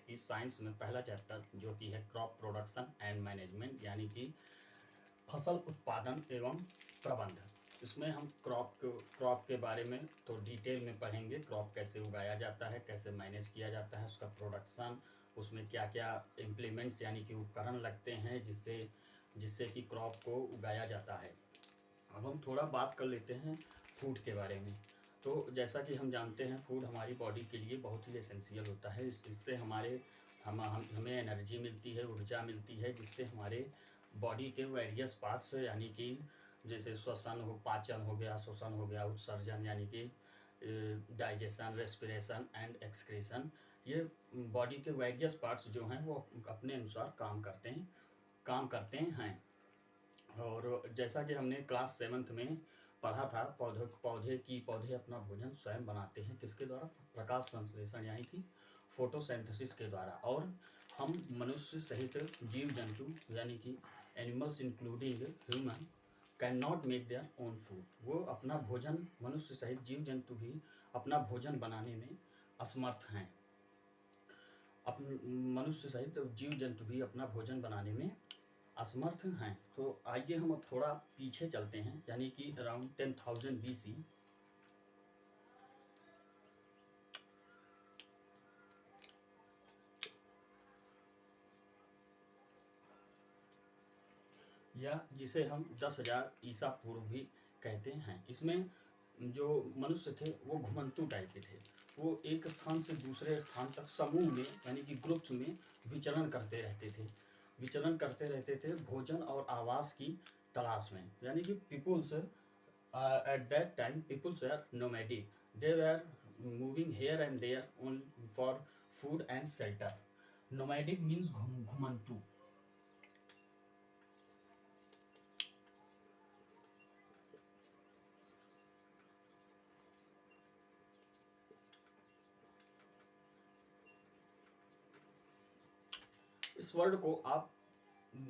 की साइंस में पहला चैप्टर जो कि है क्रॉप प्रोडक्शन एंड मैनेजमेंट, यानी कि फसल उत्पादन एवं प्रबंध। इसमें हम क्रॉप के बारे में तो डिटेल में पढ़ेंगे। क्रॉप कैसे उगाया जाता है, कैसे मैनेज किया जाता है, उसका प्रोडक्शन, उसमें क्या क्या इम्प्लीमेंट्स यानी कि उपकरण लगते हैं जिससे कि क्रॉप को उगाया जाता है। अब हम थोड़ा बात कर लेते हैं फूड के बारे में। तो जैसा कि हम जानते हैं, फूड हमारी बॉडी के लिए बहुत ही एसेंशियल होता है। इससे हमें एनर्जी मिलती है, ऊर्जा मिलती है, जिससे हमारे बॉडी के वेरियस पार्ट्स यानी कि जैसे पाचन हो गया, श्वसन हो गया, उत्सर्जन यानी कि डाइजेशन, रेस्पिरेशन एंड एक्सक्रीशन, ये बॉडी के वेरियस पार्ट्स जो हैं वो अपने अनुसार काम करते हैं। और जैसा कि हमने क्लास 7th में पढ़ा था, पौधे अपना भोजन स्वयं बनाते हैं। किसके द्वारा? प्रकाश संश्लेषण यानी कि फोटोसिंथेसिस के द्वारा। और हम मनुष्य सहित जीव जंतु यानी कि animals including human can not make their own food. वो अपना भोजन, मनुष्य सहित जीव जंतु भी अपना भोजन बनाने में असमर्थ हैं। मनुष्य सहित जीव जंतु भी अपना भोजन बनाने में असमर्थ हैं। तो आइए हम अब थोड़ा पीछे चलते हैं, यानी कि अराउंड 10,000 BC। या जिसे हम 10,000 ईसा पूर्व भी कहते हैं। इसमें जो मनुष्य थे वो घुमंतू टाइप के थे। वो एक स्थान से दूसरे स्थान तक समूह में यानी कि ग्रुप्स में विचरण करते रहते थे भोजन और आवास की तलाश में। यानी कि people's at that time peoples were nomadic. They were moving here and there only for food and shelter. Nomadic means घुमंतु। इस वर्ड को आप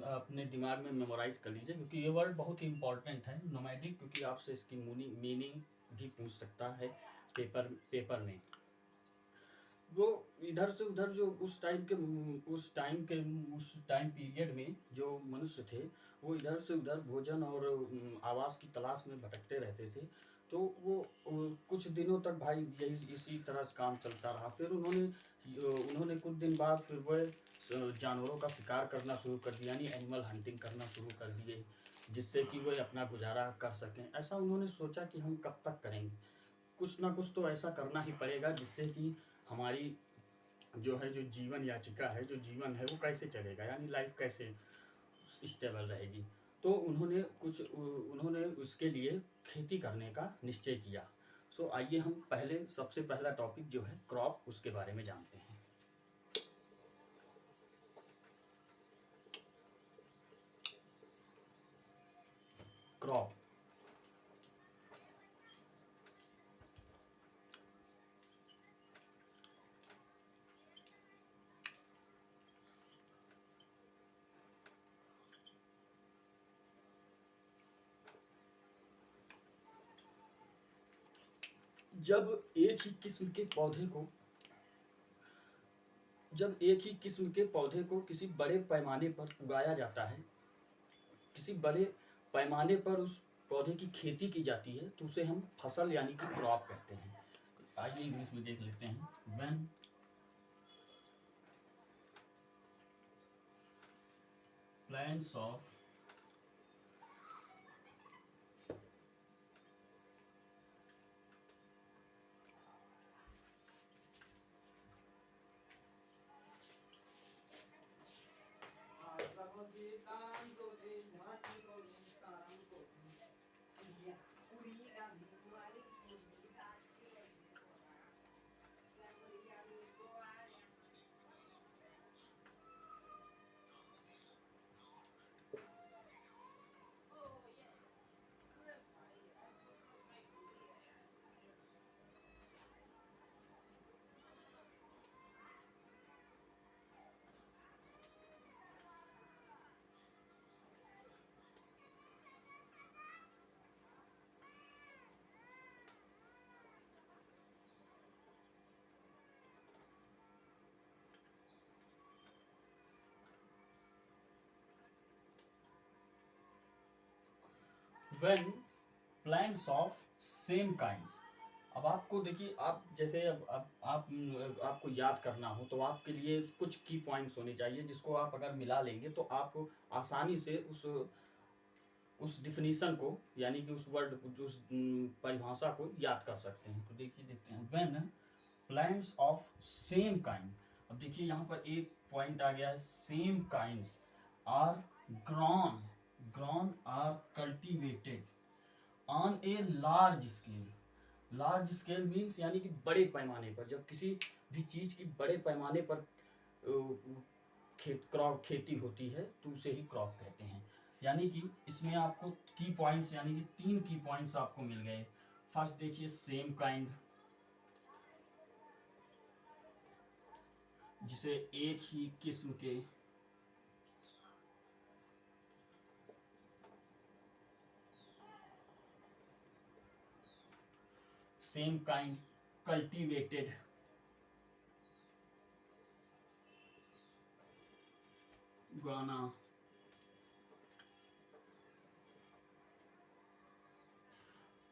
अपने दिमाग में मेमोराइज कर लीजिए, क्योंकि ये वर्ड बहुत ही इंपॉर्टेंट है, नोमैडिक, क्योंकि आपसे इसकी मीनिंग भी पूछ सकता है पेपर में। वो इधर से उधर जो उस टाइम पीरियड में जो मनुष्य थे वो इधर से उधर भोजन और आवास की तलाश में भटकते रहते थे। तो वो कुछ दिनों तक भाई यही इसी तरह से काम चलता रहा। फिर उन्होंने कुछ दिन बाद फिर वह जानवरों का शिकार करना शुरू कर दिया, यानी एनिमल हंटिंग करना शुरू कर दिए, जिससे कि वह अपना गुजारा कर सकें। ऐसा उन्होंने सोचा कि हम कब तक करेंगे, कुछ ना कुछ तो ऐसा करना ही पड़ेगा जिससे कि हमारी जो जीवन याचिका है, जो जीवन है वो कैसे चलेगा, यानी लाइफ कैसे स्टेबल रहेगी। तो उन्होंने उसके लिए खेती करने का निश्चय किया। सो आइए हम सबसे पहला टॉपिक जो है क्रॉप, उसके बारे में जानते हैं। क्रॉप जब एक ही किस्म के पौधे को किसी बड़े पैमाने पर उगाया जाता है, किसी बड़े पैमाने पर उस पौधे की खेती की जाती है, तो उसे हम फसल यानी कि क्रॉप कहते हैं। आइए इंग्लिश में देख लेते हैं। When plants of when plants of same kinds. अब आपको देखिए, आप जैसे अब आपको याद करना हो तो आपके लिए कुछ की पॉइंट्स होने चाहिए जिसको आप अगर मिला लेंगे तो आप आसानी से उस डिफिनीशन को, यानी कि उस वर्ड, उस परिभाषा को याद कर सकते हैं। तो देखिए, देखते हैं, when plants of same kind. अब देखिए यहाँ पर एक पॉइंट आ गया है, same kinds are grown, grown are cultivated on a large scale. Large scale means यानी कि बड़े पैमाने पर, जब किसी भी चीज की बड़े पैमाने पर खेती होती है तो उसे ही क्रॉप कहते हैं। यानी कि इसमें आपको की पॉइंट्स, यानी कि 3 की पॉइंट्स आपको मिल गए। फर्स्ट देखिए, सेम काइंड, जिसे एक ही किस्म के सेम काइंड कल्टीवेटेड, गाना,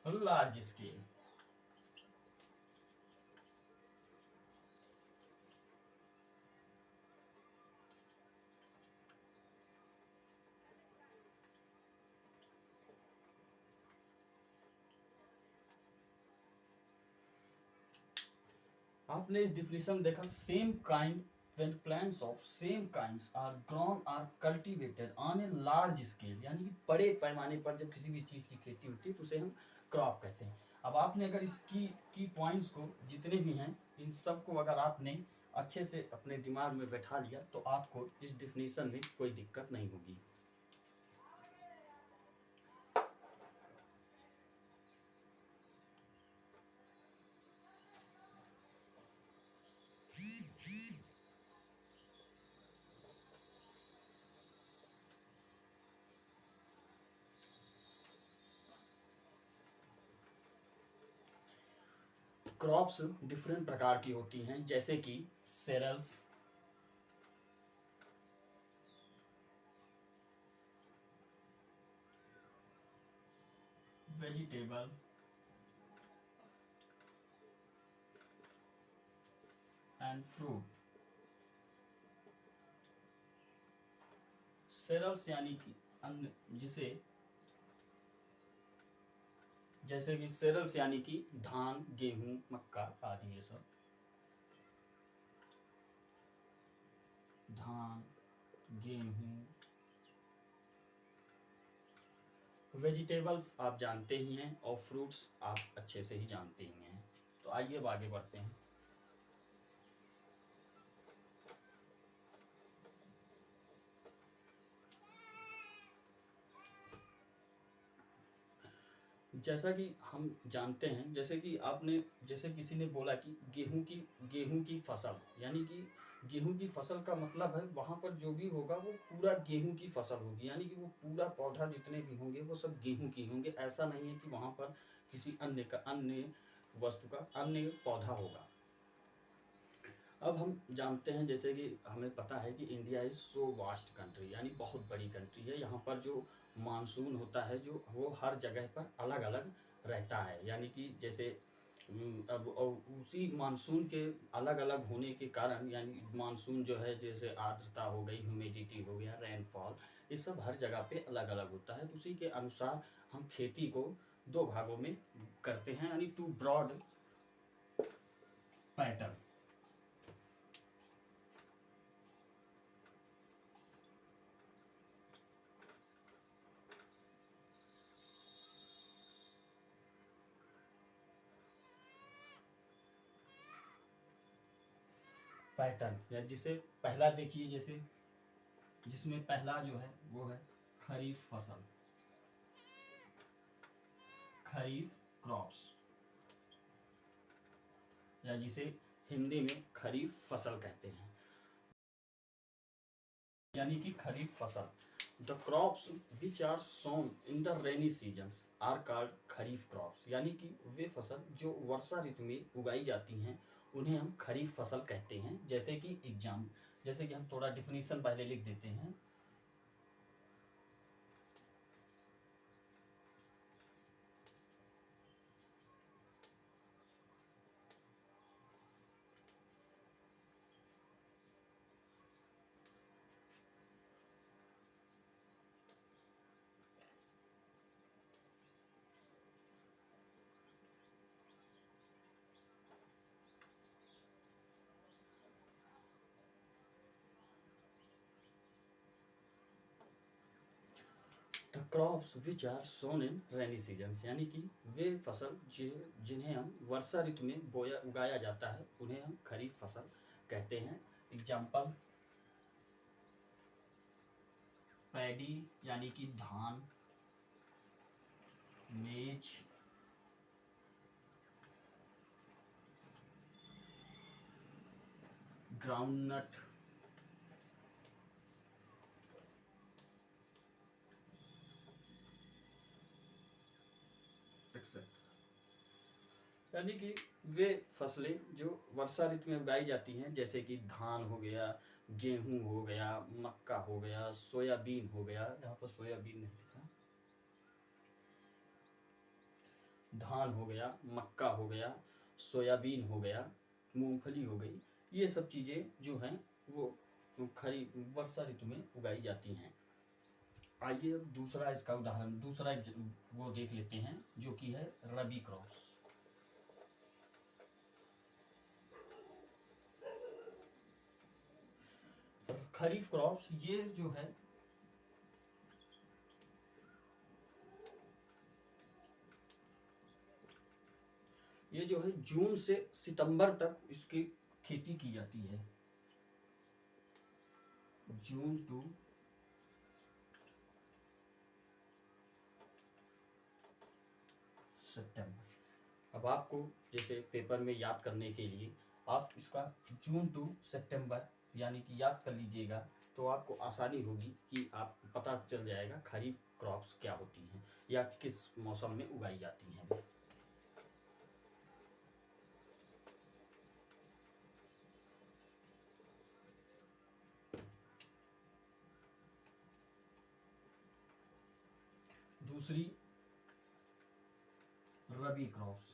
लार्ज स्केल। आपने इस डिफिनेशन देखा, same kind when plants of same kinds are grown or cultivated on a large scale, यानी कि बड़े पैमाने पर जब किसी भी चीज की खेती होती है तो उसे हम क्रॉप कहते हैं। अब आपने अगर इसकी की पॉइंट्स को, जितने भी हैं इन सबको अगर आपने अच्छे से अपने दिमाग में बैठा लिया तो आपको इस डिफिनेशन में कोई दिक्कत नहीं होगी। क्रॉप्स डिफरेंट प्रकार की होती हैं, जैसे कि cereals, vegetable, and fruit. Cereals यानी कि अन्न, जिसे जैसे कि सेरल्स यानी कि धान, गेहूं, मक्का आदि, ये सब धान, गेहूं। वेजिटेबल्स आप जानते ही हैं और फ्रूट्स आप अच्छे से ही जानते ही हैं। तो आइए अब आगे बढ़ते हैं। जैसा कि हम जानते हैं, जैसे कि आपने, जैसे किसी ने बोला कि गेहूं की फसल, यानी कि गेहूं की फसल का मतलब है वहां पर जो भी होगा वो पूरा गेहूं की फसल होगी, यानी कि वो पूरा पौधा जितने भी होंगे वो सब गेहूं की होंगे। ऐसा नहीं है कि वहां पर किसी अन्य वस्तु का अन्य पौधा होगा। अब हम जानते हैं, जैसे कि हमें पता है कि India is so vast country, यानी बहुत बड़ी कंट्री है। यहाँ पर जो मानसून होता है जो वो हर जगह पर अलग अलग रहता है, यानी कि जैसे अब उसी मानसून के अलग अलग होने के कारण, यानी मानसून जो है जैसे आर्द्रता हो गई, ह्यूमिडिटी हो गया, रेनफॉल, ये सब हर जगह पे अलग अलग होता है। तो उसी के अनुसार हम खेती को 2 भागों में करते हैं, यानी 2 ब्रॉड पैटर्न। पैटर्न, या जिसे पहला देखिए, जैसे जिसमें पहला जो है वो है खरीफ फसल, खरीफ क्रॉप्स, या जिसे हिंदी में खरीफ फसल कहते हैं, यानी कि खरीफ फसल। The crops which are sown in the rainy seasons are called kharif crops, यानी कि वे फसल जो वर्षा ऋतु में उगाई जाती हैं उन्हें हम खरीफ फसल कहते हैं। जैसे कि जैसे कि हम थोड़ा डिफिनीशन पहले लिख देते हैं। Crops which are sown in rainy season, यानी कि वे फसल जिन्हें हम वर्षा ऋतु में बोया उगाया जाता है उन्हें हम खरीफ फसल कहते हैं। एग्जाम्पल पैडी यानी कि धान, मेज, ग्राउंडनट, यानी कि वे फसलें जो वर्षा ऋतु में उगाई जाती हैं, जैसे कि धान हो गया, गेहूं हो गया, मक्का हो गया, सोयाबीन हो गया, यहाँ पर सोयाबीन नहीं लिखा, धान हो गया, मक्का हो गया, सोयाबीन हो गया, मूंगफली हो गई, ये सब चीज़ें जो हैं वो खरीफ वर्षा ऋतु में उगाई जाती हैं। आइए अब दूसरा इसका उदाहरण, दूसरा वो देख लेते हैं जो कि है रबी क्रॉप्स। खरीफ क्रॉप्स ये जो है जून से सितंबर तक इसकी खेती की जाती है, जून टू सितंबर। अब आपको जैसे पेपर में याद करने के लिए आप इसका जून टू सितंबर यानी कि याद कर लीजिएगा, तो आपको आसानी होगी कि आपको पता चल जाएगा खरीफ क्रॉप्स क्या होती हैं या किस मौसम में उगाई जाती हैं। दूसरी रबी क्रॉप्स।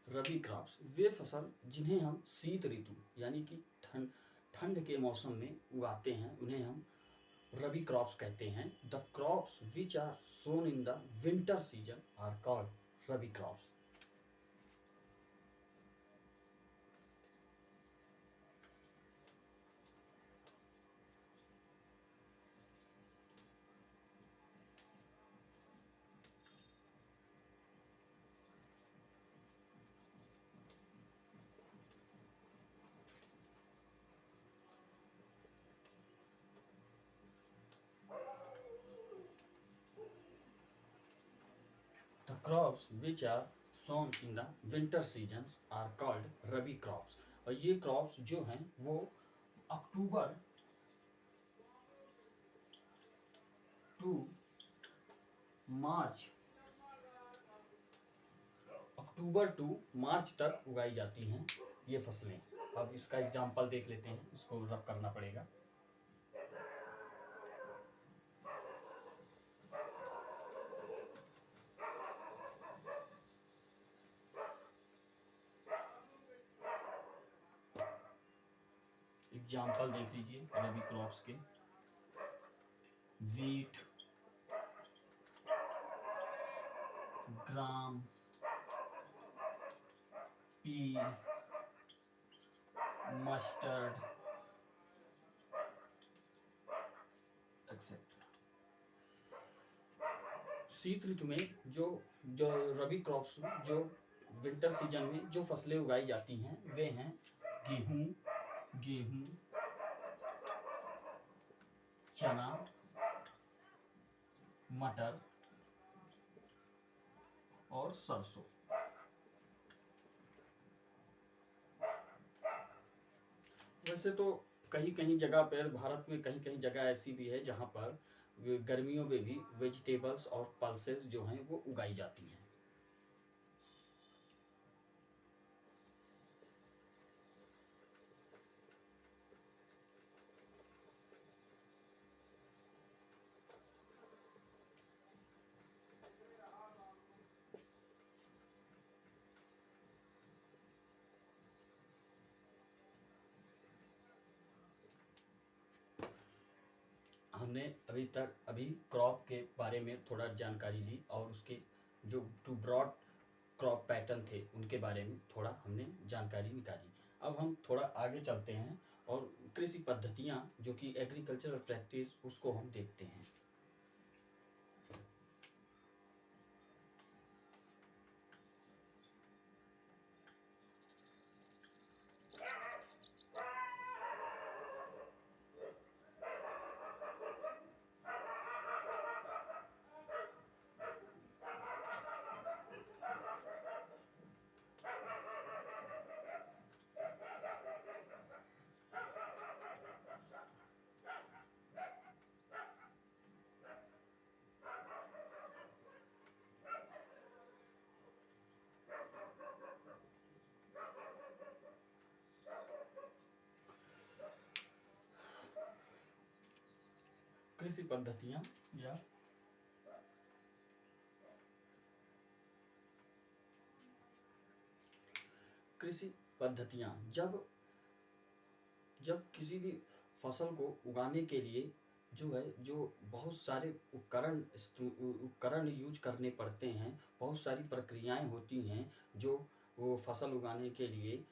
रबी क्रॉप्स वे फसल जिन्हें हम शीत ऋतु यानी कि ठंड के मौसम में उगाते हैं उन्हें हम रबी क्रॉप्स कहते हैं। The crops which are sown in the winter season are called rabi crops. Crops which are sown in the winter seasons are called rabi crops. और ये क्रॉप्स जो हैं वो अक्टूबर टू मार्च तक उगाई जाती हैं ये फसलें। अब इसका एग्जाम्पल देख लेते हैं, इसको रब करना पड़ेगा। एग्जाम्पल देख लीजिए रबी क्रॉप्स के, वीट, ग्राम, पी, मस्टर्ड एक्सेट्रा। शीत ऋतु में जो रबी क्रॉप्स जो विंटर सीजन में जो फसलें उगाई जाती हैं वे हैं गेहूं, चना, मटर और सरसों। वैसे तो कहीं जगह पर भारत में कहीं जगह ऐसी भी है जहां पर गर्मियों में भी वेजिटेबल्स और पल्सेस जो हैं वो उगाई जाती हैं। हमने अभी क्रॉप के बारे में थोड़ा जानकारी ली और उसके जो टू ब्रॉड क्रॉप पैटर्न थे उनके बारे में थोड़ा हमने जानकारी निकाली। अब हम थोड़ा आगे चलते हैं और कृषि पद्धतियाँ जो कि एग्रीकल्चरल प्रैक्टिस उसको हम देखते हैं। कृषि पद्धतियाँ या कृषि पद्धतियाँ जब किसी भी फसल को उगाने के लिए जो है जो बहुत सारे उपकरण यूज करने पड़ते हैं, बहुत सारी प्रक्रियाएं होती हैं जो वो फसल उगाने के लिए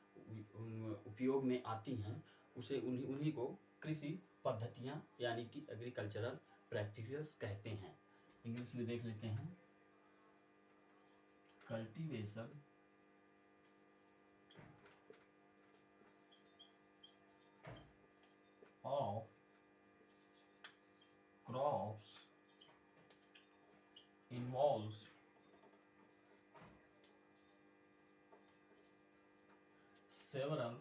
उपयोग में आती हैं, उसे उन्हीं उन्हीं को कृषि पद्धतियां यानी कि एग्रीकल्चरल प्रैक्टिसेस कहते हैं। इंग्लिश में देख लेते हैं। Cultivation of crops involves several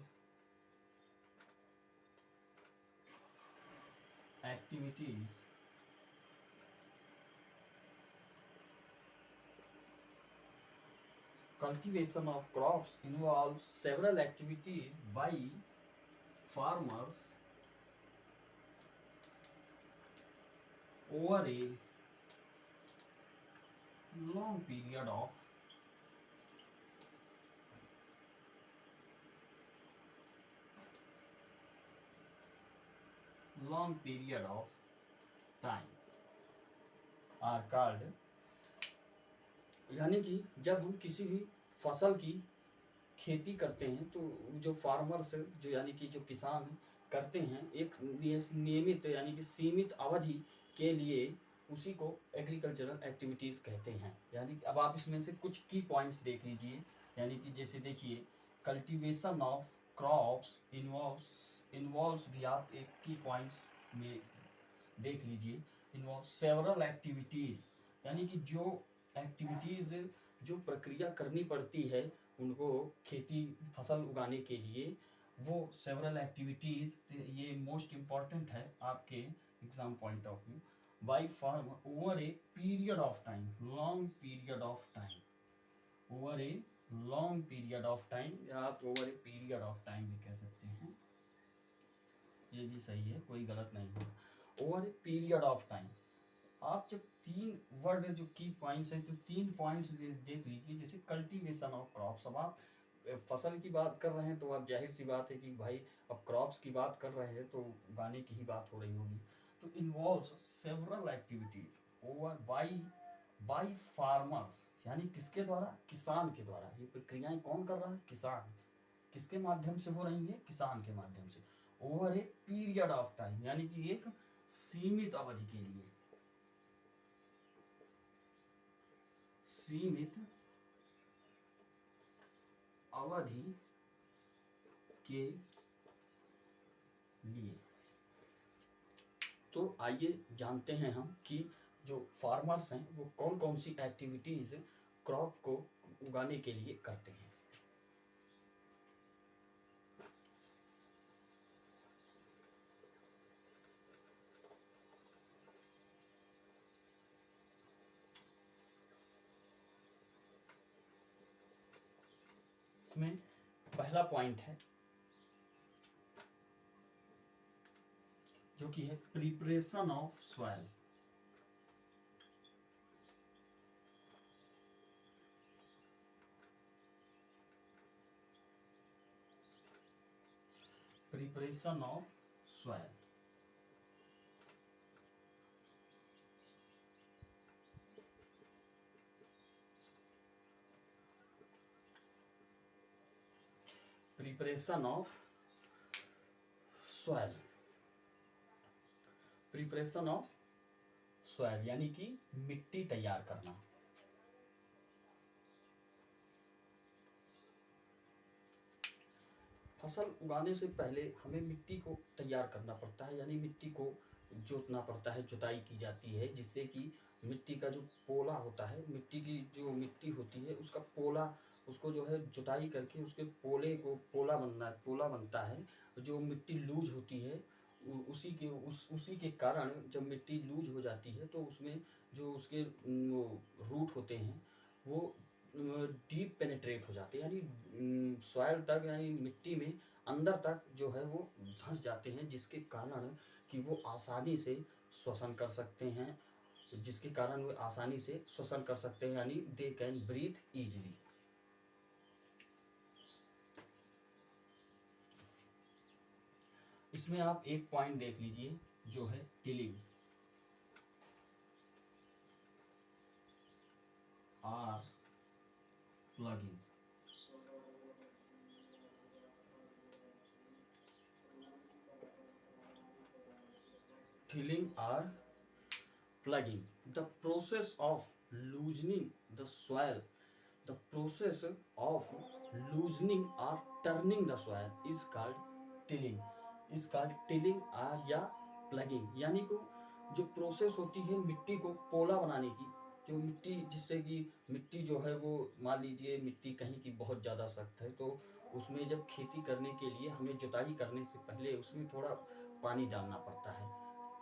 activities cultivation of crops involves several activities by farmers over a long period of time are called, यानी कि जब हम किसी भी फसल की खेती करते हैं तो जो फार्मर्स जो यानी कि जो किसान करते हैं एक नियमित यानी कि सीमित अवधि के लिए उसी को एग्रीकल्चरल एक्टिविटीज़ कहते हैं। यानी कि अब आप इसमें से कुछ की पॉइंट्स देख लीजिए, यानी कि जैसे देखिए कल्टीवेशन ऑफ क्रॉप्स इन्वॉल्व्स भी आप एक की पॉइंट्स में देख लीजिए। इन्वॉल्व सेवरल एक्टिविटीज़ यानी कि जो एक्टिविटीज़ जो प्रक्रिया करनी पड़ती है उनको खेती फसल उगाने के लिए, वो सेवरल एक्टिविटीज़, ये मोस्ट इम्पॉर्टेंट है आपके exam point of view. By farm over a period of time, long period of time, over a long period of time, या आप over a period of time भी कह सकते हैं, ये भी सही है, कोई गलत नहीं है। Over a period of time, आप जब तीन वर्ड जो की पॉइंट्स हैं तो तीन पॉइंट्स देख लीजिए। जैसे कल्टीवेशन ऑफ क्रॉप्स, अब आप फसल की बात कर रहे हैं तो अब जाहिर सी बात है कि भाई अब क्रॉप्स की बात कर रहे हैं तो उगाने की ही बात हो रही होगी। तो involves several activities over by farmers, यानी किसके द्वारा, किसान के द्वारा। ये प्रक्रियाएं कौन कर रहा है, किसान। किसके माध्यम से हो रही है, किसान के माध्यम से। Over a period of time, यानी कि एक सीमित अवधि के लिए, सीमित अवधि के लिए। तो आइए जानते हैं हम कि जो फार्मर्स हैं वो कौन कौन सी एक्टिविटीज क्रॉप को उगाने के लिए करते हैं। इसमें पहला पॉइंट है जो कि है preparation of soil. Preparation of soil, preparation of soil, preparation of soil यानी कि मिट्टी तैयार करना। फसल उगाने से पहले हमें मिट्टी को तैयार करना पड़ता है, यानी मिट्टी को जोतना पड़ता है, जुताई की जाती है, जिससे कि मिट्टी का जो पोला होता है, मिट्टी की जो मिट्टी होती है उसका पोला, उसको जो है जुताई करके उसके पोले को पोला बनता है। जो मिट्टी लूज होती है उसी के कारण जब मिट्टी लूज हो जाती है तो उसमें जो उसके रूट होते हैं वो डीप पेनिट्रेट हो जाते हैं, यानी सॉइल तक, यानी मिट्टी में अंदर तक जो है वो धंस जाते हैं, जिसके कारण कि वो आसानी से श्वसन कर सकते हैं, यानी दे कैन ब्रीथ इजीली। इसमें आप एक पॉइंट देख लीजिए जो है tilling, or plugging. Tilling or plugging, the process of loosening the soil, the process of loosening or turning the soil is called tilling, or या plugging। यानी को जो प्रोसेस होती है मिट्टी को पोला बनाने की, जो मिट्टी जिससे कि मिट्टी जो है वो, मान लीजिए मिट्टी कहीं की बहुत ज़्यादा सख्त है तो उसमें जब खेती करने के लिए हमें जुताई करने से पहले उसमें थोड़ा पानी डालना पड़ता है,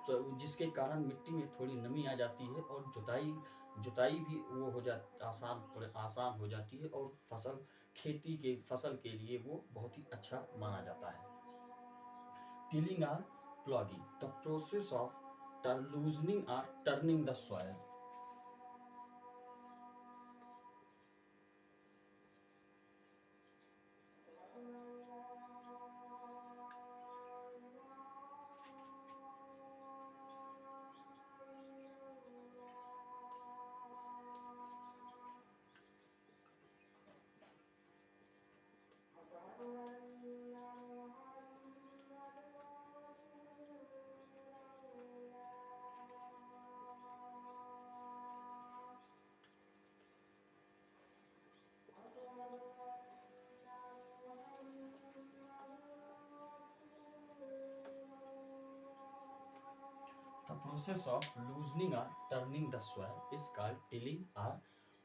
तो जिसके कारण मिट्टी में थोड़ी नमी आ जाती है और जुताई भी वो हो जा आसान हो जाती है, और फसल के लिए वो बहुत ही अच्छा माना जाता है। टिलिंग और ploughing, the process of loosening और turning the soil. The process of loosening or turning the soil is called tilling or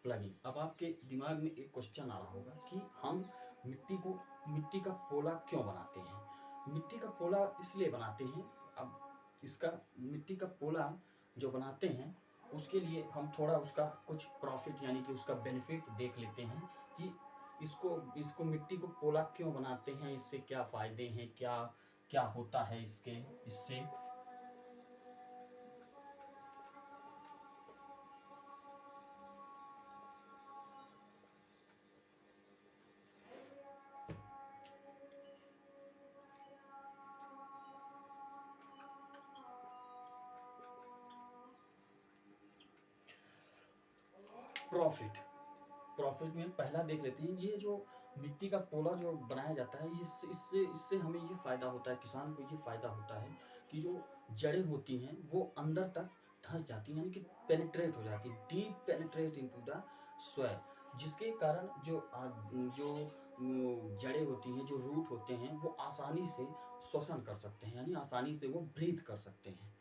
plugging। अब आपके दिमाग में एक क्वेश्चन आ रहा होगा कि हम मिट्टी का पोला क्यों बनाते हैं। मिट्टी का पोला इसलिए बनाते हैं, अब इसका मिट्टी का पोला जो बनाते हैं उसके लिए हम थोड़ा उसका कुछ प्रॉफिट यानी कि उसका बेनिफिट देख लेते हैं कि इसको मिट्टी को पोला क्यों बनाते हैं, इससे क्या फ़ायदे हैं, क्या क्या होता है इससे। प्रॉफिट में पहला देख लेते हैं, ये जो मिट्टी का पोला जो बनाया जाता है इससे हमें ये फ़ायदा होता है, किसान को ये फ़ायदा होता है कि जो जड़ें होती हैं वो अंदर तक धंस जाती हैं, यानी कि पेनिट्रेट हो जाती है, deep penetrate into the soil, जिसके कारण जो जड़ें होती हैं, जो रूट होते हैं वो आसानी से श्वसन कर सकते हैं, यानी आसानी से वो ब्रीथ कर सकते हैं।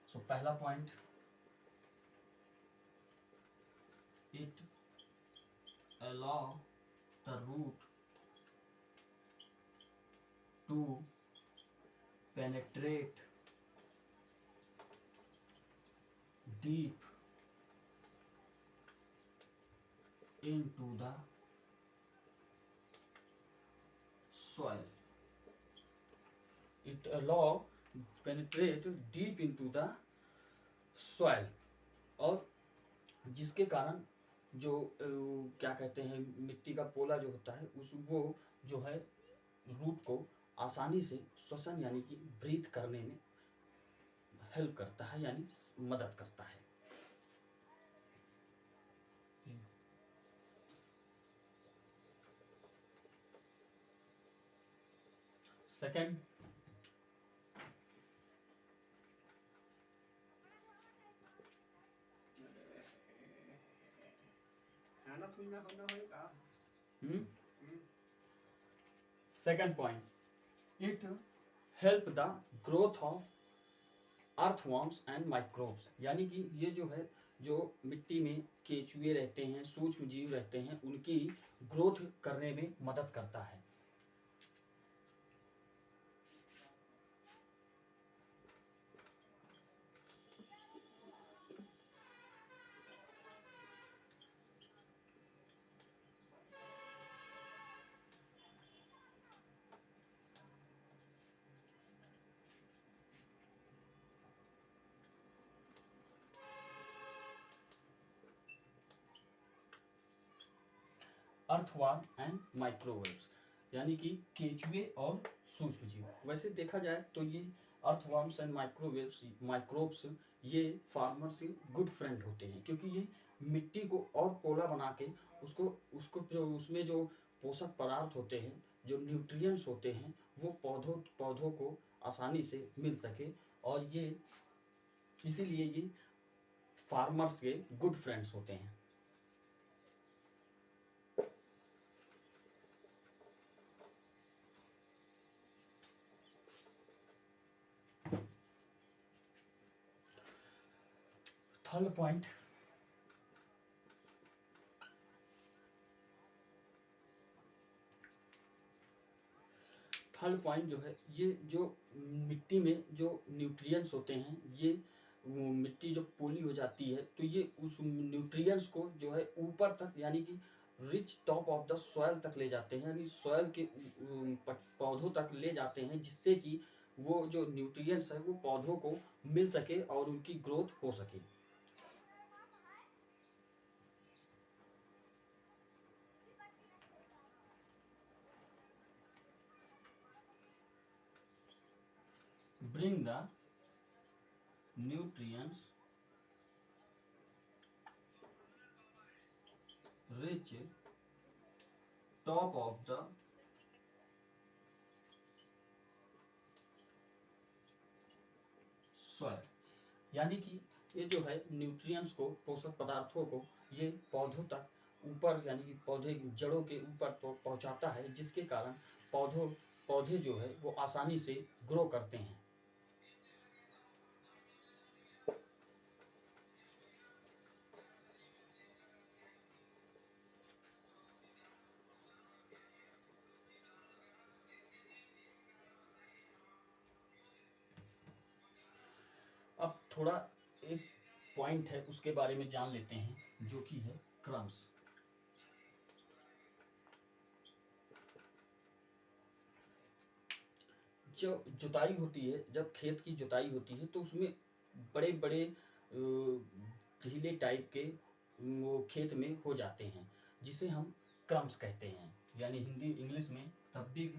सो पहला point, it allow the root to penetrate deep into the soil। It allow penetrate deep into the soil, और जिसके कारण जो क्या कहते हैं मिट्टी का पोला जो होता है वो जो है रूट को आसानी से श्वसन यानी कि ब्रीथ करने में हेल्प करता है, यानी मदद करता है। सेकंड, खाना पीना होना होगा। Second point, it help the growth of earthworms and microbes, यानी कि ये जो है, जो मिट्टी में केचुए रहते हैं, सूक्ष्म जीव रहते हैं, उनकी ग्रोथ करने में मदद करता है। अर्थवर्म एंड माइक्रोवेव्स, यानी कि केचुए और सूक्ष्म जीव। वैसे देखा जाए तो ये अर्थवर्म्स एंड माइक्रोब्स ये फार्मर्स के गुड फ्रेंड होते हैं, क्योंकि ये मिट्टी को और पोला बना के उसको उसको जो उसमें जो पोषक पदार्थ होते हैं, जो न्यूट्रिएंट्स होते हैं, वो पौधों को आसानी से मिल सके, और ये इसीलिए ये फार्मर्स के गुड फ्रेंड्स होते हैं। थर्ड पॉइंट, जो है, ये जो मिट्टी में जो न्यूट्रिएंट्स होते हैं, ये वो मिट्टी जब पोली हो जाती है तो ये उस न्यूट्रिएंट्स को जो है ऊपर तक, यानी कि rich top of the soil तक ले जाते हैं, यानी सॉइल के पौधों तक ले जाते हैं, जिससे कि वो जो न्यूट्रिएंट्स है वो पौधों को मिल सके और उनकी ग्रोथ हो सके। bring the nutrients rich top of the soil, यानी कि ये जो है न्यूट्रिएंट्स को, पोषक पदार्थों को ये पौधों तक ऊपर, यानी कि पौधे जड़ों के ऊपर पहुंचाता है, जिसके कारण पौधे जो है वो आसानी से ग्रो करते हैं। अब थोड़ा एक पॉइंट है उसके बारे में जान लेते हैं, जो कि है क्रम्स। जो जुताई होती है, जब खेत की जुताई होती है तो उसमें बड़े बड़े ढीले टाइप के वो खेत में हो जाते हैं, जिसे हम क्रम्स कहते हैं, यानी हिंदी इंग्लिश में the big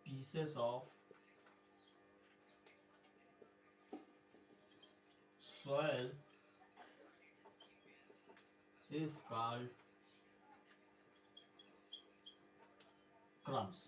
pieces of soil is called crumbs।